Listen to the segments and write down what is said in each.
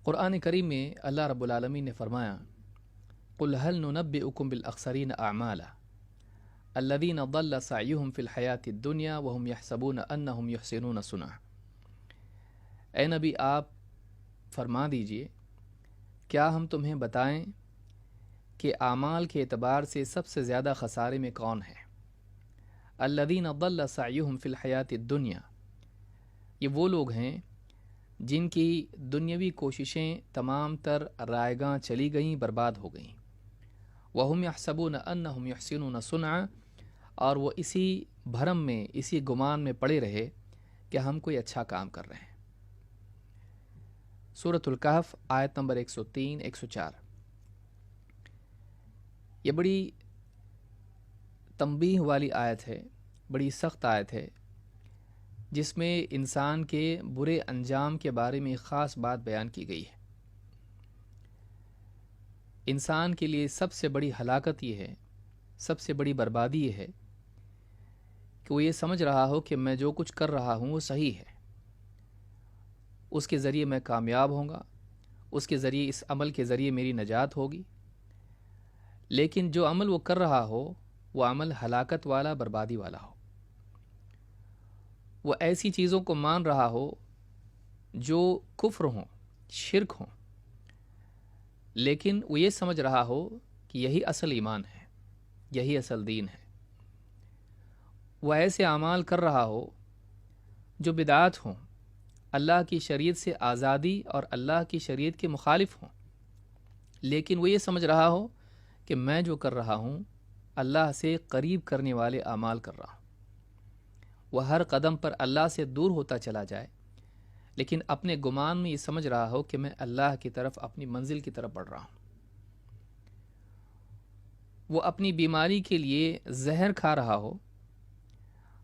قرآن کریم میں اللہ رب العالمین نے فرمایا قل هل ننبئكم بالاخسرین اعمالا الذین ضل سعیهم فی الحیاۃ الدنیا وهم یحسبون انهم یحسنون صنعا۔ اے نبی آپ فرما دیجئے کیا ہم تمہیں بتائیں کہ اعمال کے اعتبار سے سب سے زیادہ خسارے میں کون ہے؟ الذین ضل سعیهم فی الحیاۃ الدنیا، یہ وہ لوگ ہیں جن کی دنیاوی کوششیں تمام تر رائے گاں چلی گئیں، برباد ہو گئیں۔ وَهُمْ يَحْسَبُونَ أَنَّهُمْ يُحْسِنُونَ صُنْعًا، اور وہ اسی بھرم میں، اسی گمان میں پڑے رہے کہ ہم کوئی اچھا کام کر رہے ہیں۔ سورۃ الکہف آیت نمبر 103 104۔ یہ بڑی تنبیہ والی آیت ہے، بڑی سخت آیت ہے، جس میں انسان کے برے انجام کے بارے میں خاص بات بیان کی گئی ہے۔ انسان کے لیے سب سے بڑی ہلاکت یہ ہے، سب سے بڑی بربادی یہ ہے کہ وہ یہ سمجھ رہا ہو کہ میں جو کچھ کر رہا ہوں وہ صحیح ہے، اس کے ذریعے میں کامیاب ہوں گا، اس کے ذریعے، اس عمل کے ذریعے میری نجات ہوگی۔ لیکن جو عمل وہ کر رہا ہو وہ عمل ہلاکت والا، بربادی والا ہو۔ وہ ایسی چیزوں کو مان رہا ہو جو کفر ہوں، شرک ہوں، لیکن وہ یہ سمجھ رہا ہو کہ یہی اصل ایمان ہے، یہی اصل دین ہے۔ وہ ایسے اعمال کر رہا ہو جو بدعات ہوں، اللہ کی شریعت سے آزادی اور اللہ کی شریعت کے مخالف ہوں، لیکن وہ یہ سمجھ رہا ہو کہ میں جو کر رہا ہوں اللہ سے قریب کرنے والے اعمال کر رہا ہوں۔ وہ ہر قدم پر اللہ سے دور ہوتا چلا جائے، لیکن اپنے گمان میں یہ سمجھ رہا ہو کہ میں اللہ کی طرف، اپنی منزل کی طرف بڑھ رہا ہوں۔ وہ اپنی بیماری کے لیے زہر کھا رہا ہو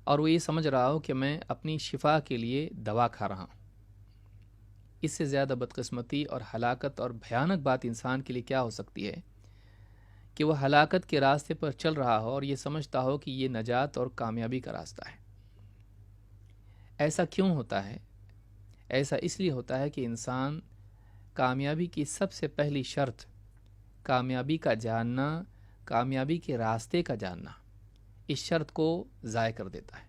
اور وہ یہ سمجھ رہا ہو کہ میں اپنی شفا کے لیے دوا کھا رہا ہوں۔ اس سے زیادہ بدقسمتی اور ہلاکت اور بھیانک بات انسان کے لیے کیا ہو سکتی ہے کہ وہ ہلاکت کے راستے پر چل رہا ہو اور یہ سمجھتا ہو کہ یہ نجات اور کامیابی کا راستہ ہے۔ ایسا کیوں ہوتا ہے؟ ایسا اس لیے ہوتا ہے کہ انسان کامیابی کی سب سے پہلی شرط، کامیابی کا جاننا، کامیابی کے راستے کا جاننا، اس شرط کو ضائع کر دیتا ہے۔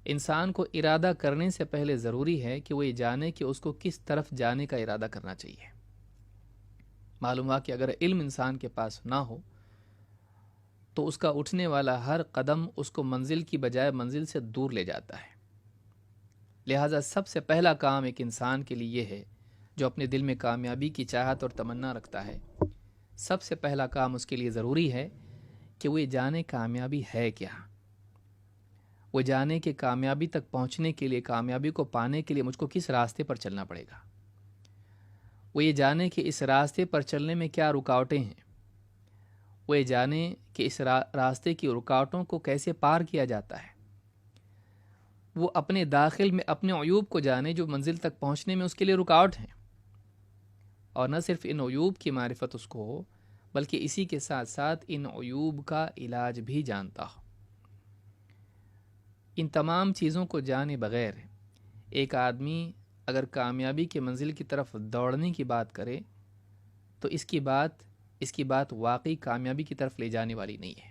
انسان کو ارادہ کرنے سے پہلے ضروری ہے کہ وہ یہ جانے کہ اس کو کس طرف جانے کا ارادہ کرنا چاہیے۔ معلوم ہوا کہ اگر علم انسان کے پاس نہ ہو تو اس کا اٹھنے والا ہر قدم اس کو منزل کی بجائے منزل سے دور لے جاتا ہے۔ لہٰذا سب سے پہلا کام ایک انسان کے لیے یہ ہے جو اپنے دل میں کامیابی کی چاہت اور تمنا رکھتا ہے، سب سے پہلا کام اس کے لیے ضروری ہے کہ وہ یہ جانے کامیابی ہے کیا۔ وہ جانے کہ کامیابی تک پہنچنے کے لیے، کامیابی کو پانے کے لیے مجھ کو کس راستے پر چلنا پڑے گا۔ وہ یہ جانے کہ اس راستے پر چلنے میں کیا رکاوٹیں ہیں۔ وہ یہ جانے کہ اس راستے کی رکاوٹوں کو کیسے پار کیا جاتا ہے۔ وہ اپنے داخل میں اپنے عیوب کو جانے جو منزل تک پہنچنے میں اس کے لیے رکاوٹ ہیں، اور نہ صرف ان عیوب کی معرفت اس کو ہو بلکہ اسی کے ساتھ ساتھ ان عیوب کا علاج بھی جانتا ہو۔ ان تمام چیزوں کو جانے بغیر ایک آدمی اگر کامیابی کے منزل کی طرف دوڑنے کی بات کرے تو اس کی بات واقعی کامیابی کی طرف لے جانے والی نہیں ہے۔